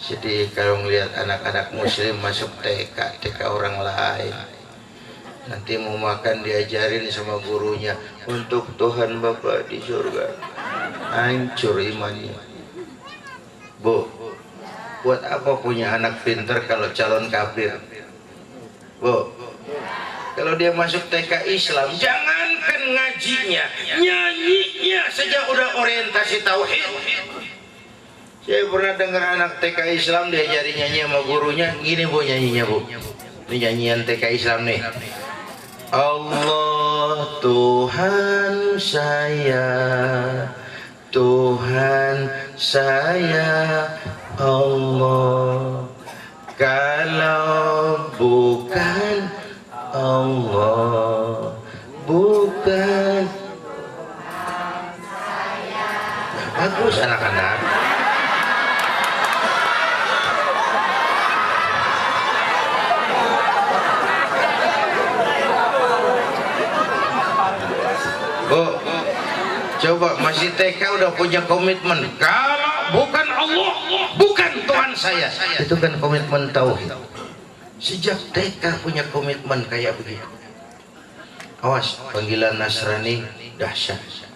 S2: sedih kalau melihat anak-anak muslim masuk TK orang lain. Nanti mau makan diajarin sama gurunya untuk Tuhan Bapa di surga. Hancur imannya. Bu, buat apa punya anak pinter kalau calon kafir? Bu, kalau dia masuk TK Islam, jangankan ngajinya, nyanyinya saja udah orientasi tauhid. Saya pernah dengar anak TK Islam diajari nyanyi sama gurunya. Gini bu nyanyinya bu, ini nyanyian TK Islam nih. Allah Tuhan saya Allah. Kalau bukan Bagus anak-anak. Oh, coba masih TK udah punya komitmen. Kalau bukan Allah, bukan Tuhan saya. Itu kan komitmen tauhid. Sejak TK punya komitmen kayak begitu. Awas, panggilan Nasrani dahsyat.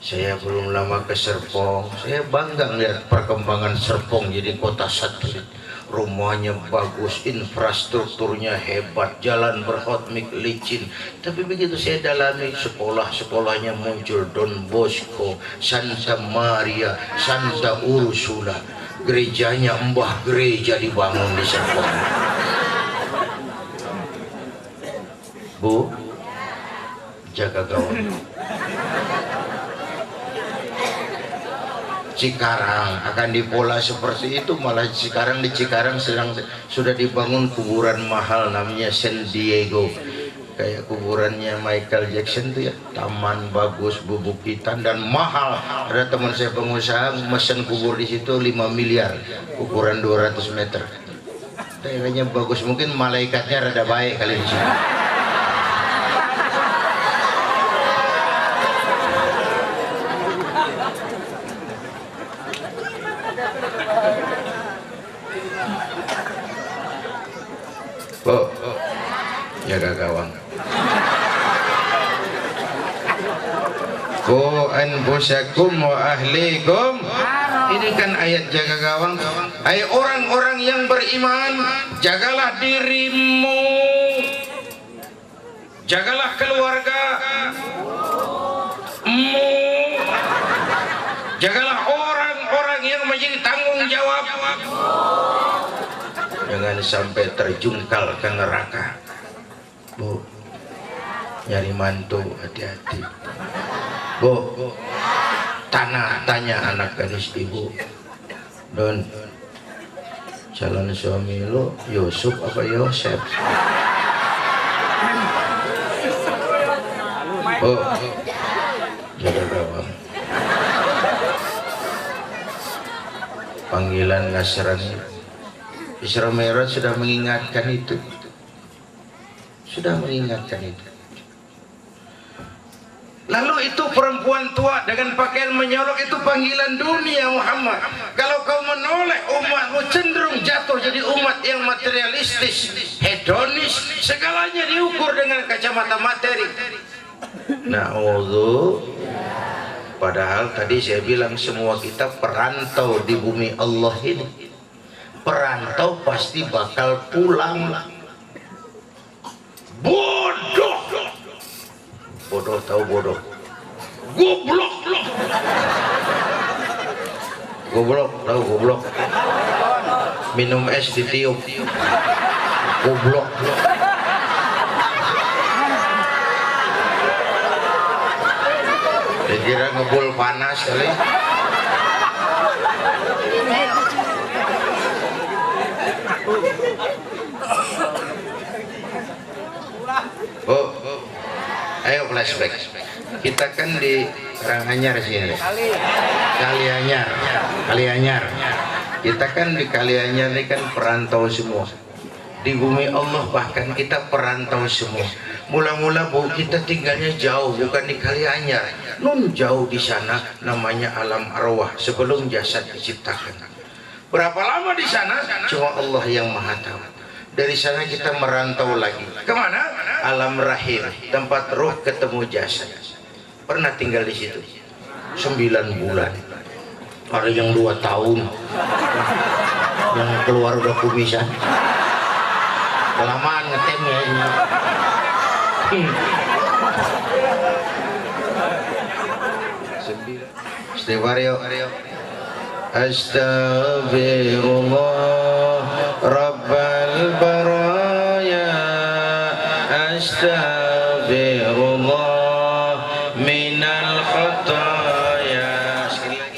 S2: Saya belum lama ke Serpong. Saya bangga melihat perkembangan Serpong jadi kota satelit. Rumahnya bagus, infrastrukturnya hebat, jalan berhotmik licin. Tapi begitu saya dalami sekolah-sekolahnya muncul Don Bosco, Santa Maria, Santa Ursula. Gerejanya Mbah Gereja dibangun di Serpong. Bu, jaga gawang. Cikarang akan dipola seperti itu, malah sekarang di Cikarang sudah dibangun kuburan mahal namanya San Diego, kayak kuburannya Michael Jackson tuh ya, taman bagus, bebukitan dan mahal. Ada teman saya pengusaha mesen kubur di situ 5 miliar, ukuran 200 meter. Daerahnya bagus, mungkin malaikatnya rada baik kali di sini. Jaga gawang. Qu anfusakum wa ahlikum. Ini kan ayat jaga gawang. Hai orang-orang yang beriman, jagalah dirimu, jagalah keluargamu, jagalah orang-orang yang menjadi tanggung jawab. Jangan sampai terjungkal ke neraka. Bu, nyari mantu hati-hati. Bu, tanya anak gadis ibu. Don, calon suami lo Yusuf apa Yosef? Bu, jaga gawang. Panggilan Nasrani Isra Mi'raj sudah mengingatkan itu. Lalu itu perempuan tua dengan pakaian menyolok, itu panggilan dunia Muhammad. Kalau kau menoleh, umatmu cenderung jatuh jadi umat yang materialistis, hedonis, segalanya diukur dengan kacamata materi. Na'udzu. Padahal tadi saya bilang semua kita perantau di bumi Allah ini. Perantau pasti bakal pulang. Bodoh tahu bodoh. Goblok tahu goblok. Minum es ditiup. Goblok. Kira ngebul panas kali. Oh, ayo flashback. Kita kan di Karanganyar sini. Kalianyar. Kita kan di Kalianyar ini kan perantau semua. Di bumi Allah bahkan kita perantau semua. Mula-mula bu kita tinggalnya jauh, bukan di Kalianyar. Jauh di sana namanya alam arwah sebelum jasad diciptakan. Berapa lama di sana? Cuma Allah yang Maha tahu. Dari sana kita merantau lagi. Kemana? Alam rahim, tempat roh ketemu jasad. Pernah tinggal di situ 9 bulan. Ada yang 2 tahun. Yang keluar udah kumisan. Kelamaan ngetemnya ini. Istighfar yuk. Astaghfirullah Rabbal baraya, astaghfirullah minal khataya.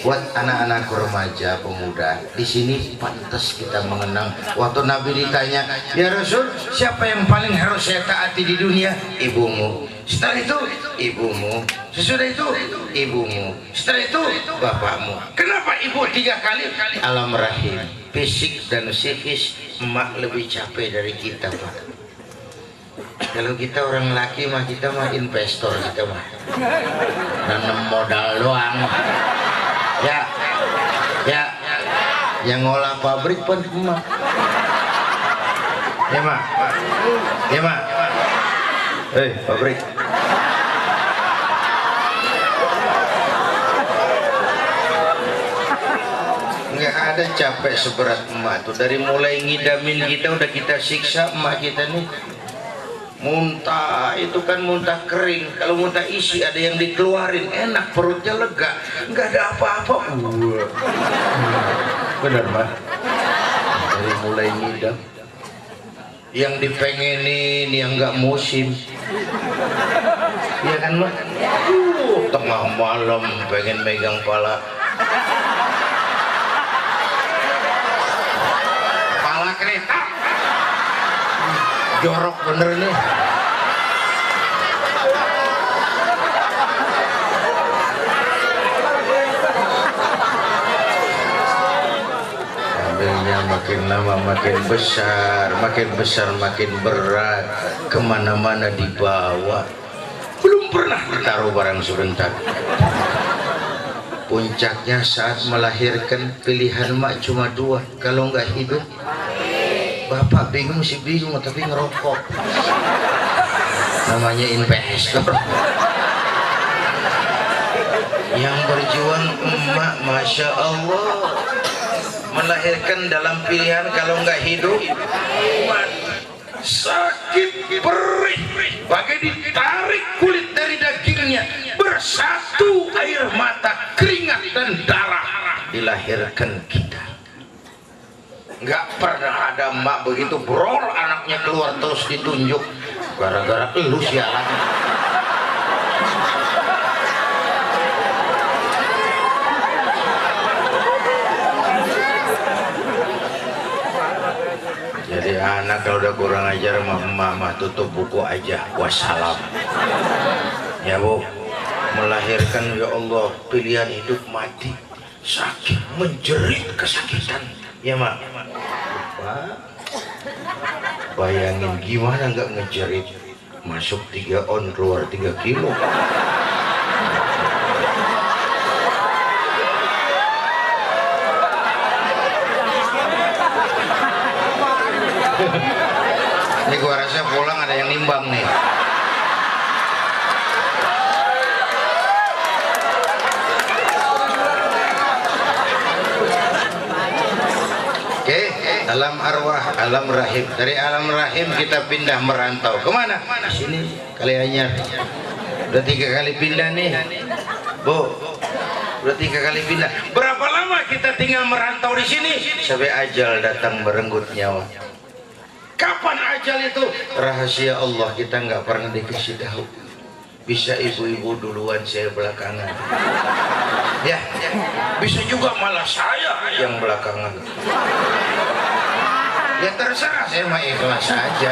S2: What anak-anak remaja, pemuda, di sini pantas kita mengenang. Waktu Nabi ditanya, ya Rasul, siapa yang paling harus saya taati di dunia? Ibumu. Setelah itu, ibumu. Sesudah itu, ibumu. Setelah itu, bapakmu. Kenapa ibu 3 kali? Alam rahim, fisik dan psikis, emak lebih capek dari kita, Pak. Kalau kita orang laki mah, kita mah investor, kita mah nanam modal doang. Ya, yang ngolah pabrik pun emak. Ya mak, pabrik. Nggak ada capek seberat emak tuh. Dari mulai ngidamin kita udah kita siksa emak kita nih. Muntah itu kan muntah kering, kalau muntah isi ada yang dikeluarin, enak, perutnya lega, nggak ada apa-apa. Benar Pak, dari mulai ngidam, yang dipengenin, yang nggak musim, iya kan Pak? Tengah malam pengen megang pala kereta, jorok bener nih. Ambilnya makin lama makin besar makin berat, kemana-mana dibawa. Belum pernah ditaruh barang sebentar. Puncaknya saat melahirkan, pilihan mak cuma 2, kalau nggak hidup bapak bingung sih bingung, tapi ngerokok. Namanya investor. Yang berjuang emak, masya Allah, melahirkan dalam pilihan, kalau nggak hidup sakit perih, bagai ditarik kulit dari dagingnya, bersatu air mata, keringat dan darah, dilahirkan kita. Nggak pernah ada emak begitu brol anaknya keluar terus ditunjuk, gara-gara lu sialan. Jadi anak kalau udah kurang ajar mama tutup buku aja, wassalam. Ya Bu, melahirkan ya Allah, pilihan hidup mati, sakit, menjerit kesakitan. Ya mak, bayangin gimana nggak ngejerit, masuk 3 on keluar 3 kilo. Ini gua rasa pulang ada yang nimbang nih. Oke, alam arwah, alam rahim. Dari alam rahim kita pindah merantau. Kemana? Di sini, Kalianyar. Udah 3 kali pindah nih, Bu. Udah 3 kali pindah. Berapa lama kita tinggal merantau di sini? Sampai ajal datang merenggut nyawa. Kapan ajal itu? Rahasia Allah, kita nggak pernah dikasih tahu. Bisa ibu-ibu duluan, saya belakangan. Ya, bisa juga malah saya yang belakangan. Ya terserah, saya mah ikhlas aja.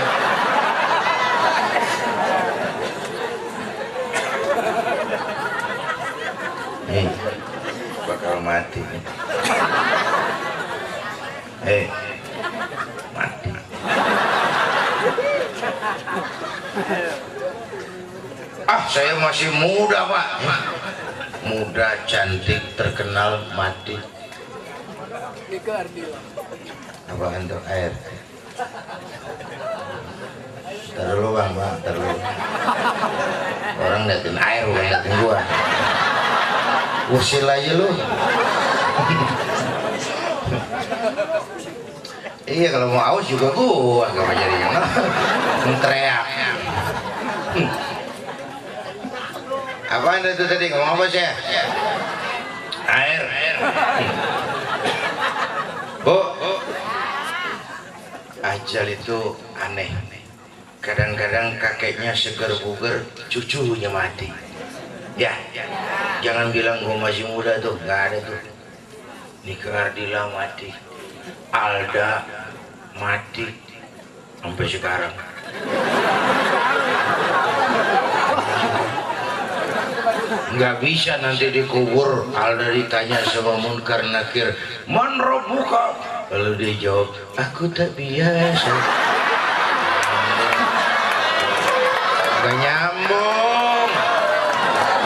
S2: Nih, bakal mati nih. Mati. Saya masih muda Pak, muda, cantik, terkenal, mati. Apaan tuh? Air. Terlalu Bang, terlalu. Orang liatin air, bukan liatin gua. Usil aja lu. Iya, kalau mau aus juga gua gak mau jadi yang teriak. Apaan itu tadi? Ngomong apa sih? Air. Bu, ajal itu aneh. Kadang-kadang kakeknya seger buger, cucunya mati. Ya, jangan bilang gua masih muda tuh, nggak ada tuh. Nika Ardila mati, Alda mati sampai sekarang. Nggak bisa nanti dikubur, Alda ditanya sama Munkar Nakir, man rabbuka? Lalu dia jawab, aku tak biasa. Nggak nyambung,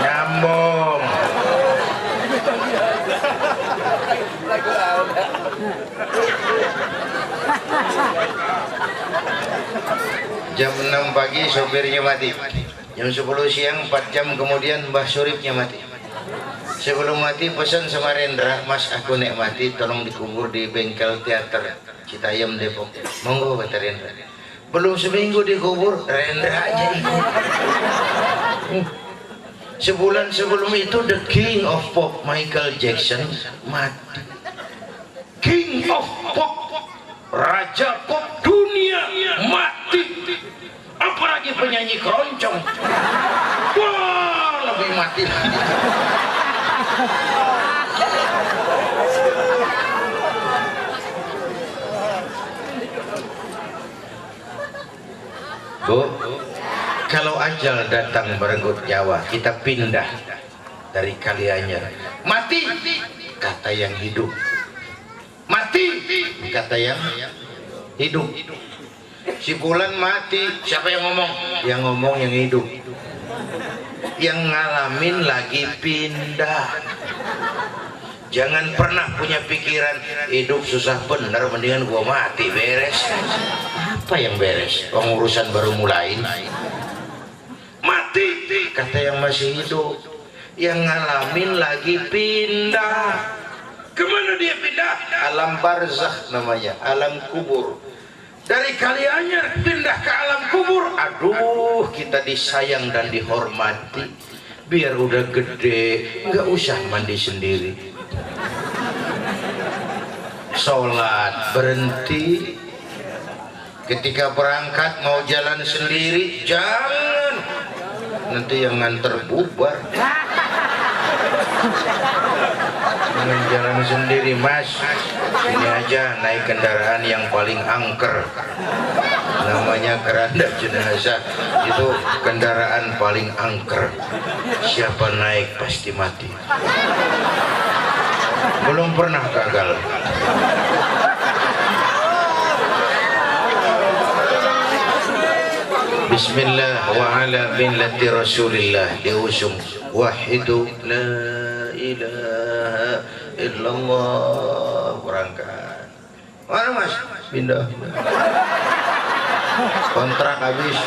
S2: nyambung. Jam 6 pagi sopirnya mati, jam 10 siang 4 jam kemudian Mbah Suripnya mati. Sebelum mati pesan sama Rendra, Mas aku nek mati tolong dikubur di bengkel teater Citayam Depok. Monggo kata Rendra. Belum seminggu dikubur Rendra aja ikut. Sebulan sebelum itu the King of Pop Michael Jackson mati. King of Pop, Raja Pop dunia mati. Apalagi penyanyi keroncong, wah lebih mati lagi. Bu, kalau ajal datang merenggut nyawa, kita pindah dari Kalianyar. Mati kata yang hidup, mati kata yang hidup. Si Bulan mati, siapa yang ngomong? Yang ngomong yang hidup. Yang ngalamin lagi pindah. Jangan pernah punya pikiran hidup susah bener, mendingan gua mati beres. Apa yang beres? Pengurusan baru mulai. Mati kata yang masih hidup. Yang ngalamin lagi pindah. Kemana dia pindah? Alam barzakh namanya, alam kubur. Dari Kalianyar pindah ke alam kubur. Aduh, kita disayang dan dihormati. Biar udah gede, nggak usah mandi sendiri. Sholat berhenti. Ketika berangkat mau jalan sendiri, jangan. Nanti yang nganter bubar. Jangan jalan sendiri, Mas. Ini aja naik kendaraan yang paling angker, namanya keranda jenazah. Itu kendaraan paling angker. Siapa naik pasti mati. Belum pernah gagal. Bismillah wa ala millati Rasulillah, diusung wahidu la ilaha illallah. Berangkat. Mana Mas? Pindah. Kontrak habis.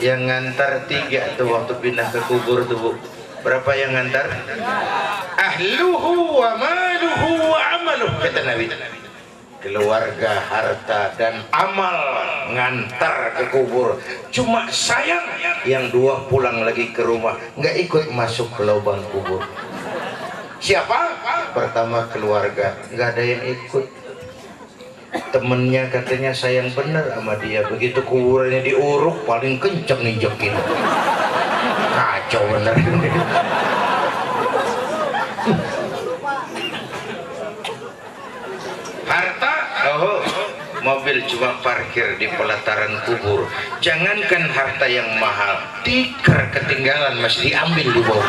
S2: Yang ngantar 3 tuh waktu pindah ke kubur tuh, Bu. Berapa yang ngantar? Ahluhu wa maluhu wa amaluh, kata Nabi. Keluarga, harta, dan amal ngantar ke kubur. Cuma sayang yang 2 pulang lagi ke rumah, nggak ikut masuk ke lubang kubur. Siapa? Pertama keluarga, nggak ada yang ikut. Temennya katanya sayang bener sama dia, begitu kuburannya diuruk paling kenceng ninjekin. Kacau bener. Harta, oh, mobil cuma parkir di pelataran kubur. Jangankan harta yang mahal, tikar ketinggalan masih diambil di bawah.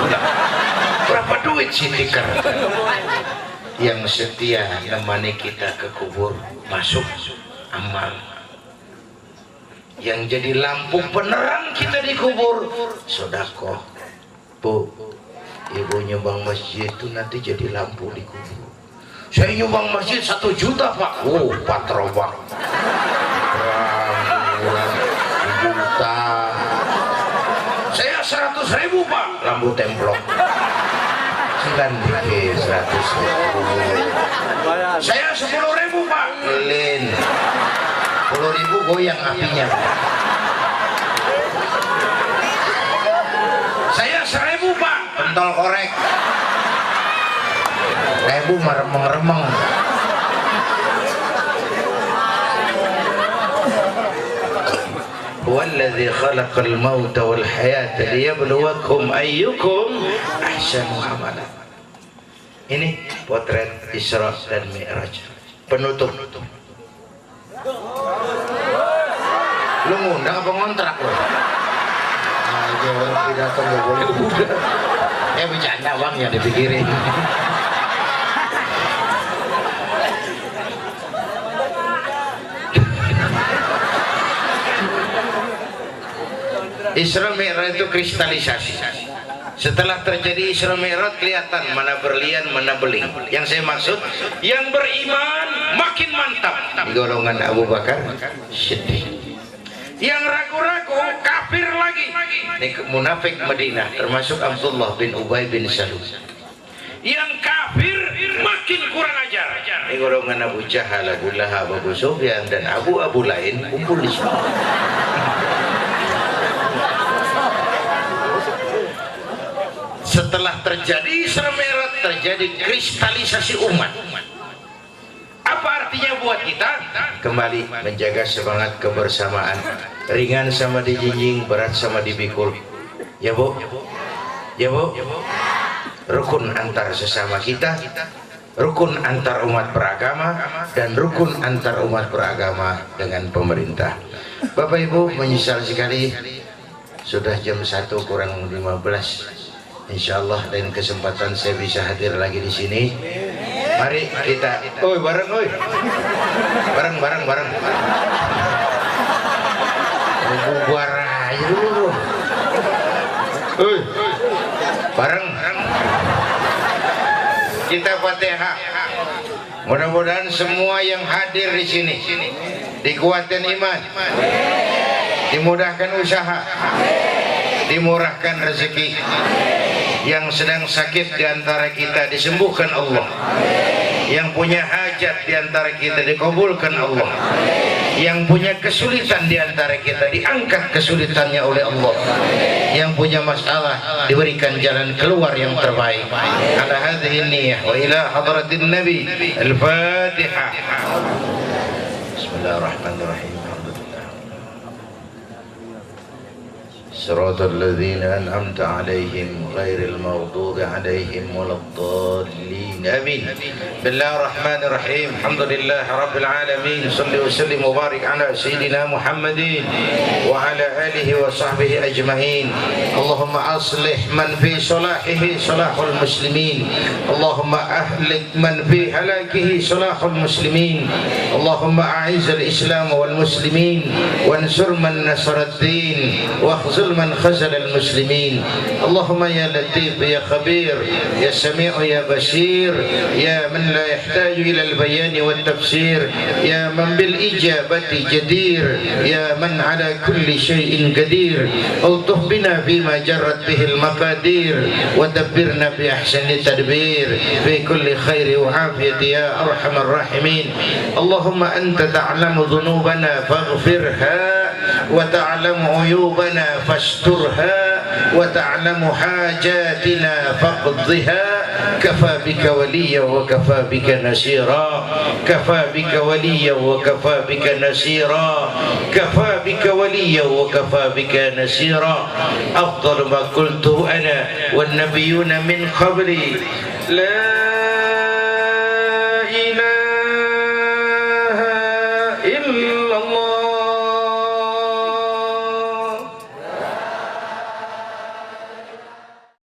S2: Berapa duit sih tikar? Yang setia nemani kita ke kubur, masuk amal. Yang jadi lampu penerang kita di kubur, sedekah. Bu, ibu nyumbang masjid itu nanti jadi lampu di kubur. Saya nyumbang masjid 1 juta Pak. Oh, patrobak. Kurang juta. Saya 100.000 Pak. Lampu templok. 9 100.000. Saya 10.000 Pak. Lilin. 10.000 goyang apinya. Saya 1.000 Pak. Pentol korek. 1.000 meremeng-remeng. Huwallazi khalaqal mauta wal hayata liyabluwakum ayyukum ahsanu amala. Ini potret Isra dan Mi'raj. Penutup. Lu ngundang apa ngontrak lu? Nah, jangan pidato nggak boleh udah. Ya bercanda bang, ya dipikirin. Isra Mi'raj itu kristalisasi. Setelah terjadi Isra Mi'raj kelihatan mana berlian mana beling. Yang saya maksud, yang beriman makin mantap di golongan Abu Bakar Siddiq. Yang ragu-ragu kafir lagi. Ini munafik Madinah termasuk Abdullah bin Ubay bin Salul. Yang kafir makin kurang ajar. Ini golongan Abu Jahal, Abu Lahab, Abu Sufyan dan Abu lain kumpul di sini. Setelah terjadi Isra Mi'raj terjadi kristalisasi umat. Apa artinya buat kita? Kembali menjaga semangat kebersamaan. Ringan sama dijinjing, berat sama dipikul. Ya Bu? Ya Bu? Rukun antar sesama kita, rukun antar umat beragama, dan rukun antar umat beragama dengan pemerintah. Bapak Ibu, menyesal sekali sudah jam 1 kurang 15. Insyaallah lain kesempatan saya bisa hadir lagi di sini. Mari kita, oi bareng, oi, bareng. Bubar aja dulu, oi, bareng. Kita Fatihah. Mudah-mudahan semua yang hadir di sini dikuatkan iman, dimudahkan usaha, dimurahkan rezeki. Yang sedang sakit di antara kita disembuhkan Allah. Yang punya hajat di antara kita dikabulkan Allah. Yang punya kesulitan di antara kita diangkat kesulitannya oleh Allah. Yang punya masalah diberikan jalan keluar yang terbaik. Ala hadhihi niyyah wa ila hadratin nabi. Al-Fatihah. Bismillahirrahmanirrahim. صراط الذين أنعمت عليهم غير المغضوب عليهم ولا الضالين آمين. بسم الله الرحمن الرحيم. الحمد لله رب العالمين. صل وسلم وبارك على سيدنا محمد وعلى آله وصحبه أجمعين. اللهم أصلح من في صلاحه صلاح المسلمين. اللهم أهلك من في هلاكه صلاح المسلمين. اللهم أعز الإسلام والمسلمين وانصر من نصر الدين واخذل من خذل المسلمين. اللهم يا لطيف يا خبير يا سميع يا بصير يا من لا يحتاج إلى البيان والتفسير يا من بالإجابة جدير يا من على كل شيء قدير الطف بنا فيما جرت به المقادير ودبرنا بأحسن التدبير في كل خير وعافية يا أرحم الراحمين. اللهم أنت تعلم ذنوبنا فاغفرها وتعلم عيوبنا فاسترها وتعلم حاجاتنا فاقضها. كفى بك وليا وكفى بك نصيرا. كفى بك وليا وكفى بك نصيرا. كفى بك وليا وكفى بك نصيرا. أفضل ما قلته أنا والنبيون من قبلي لا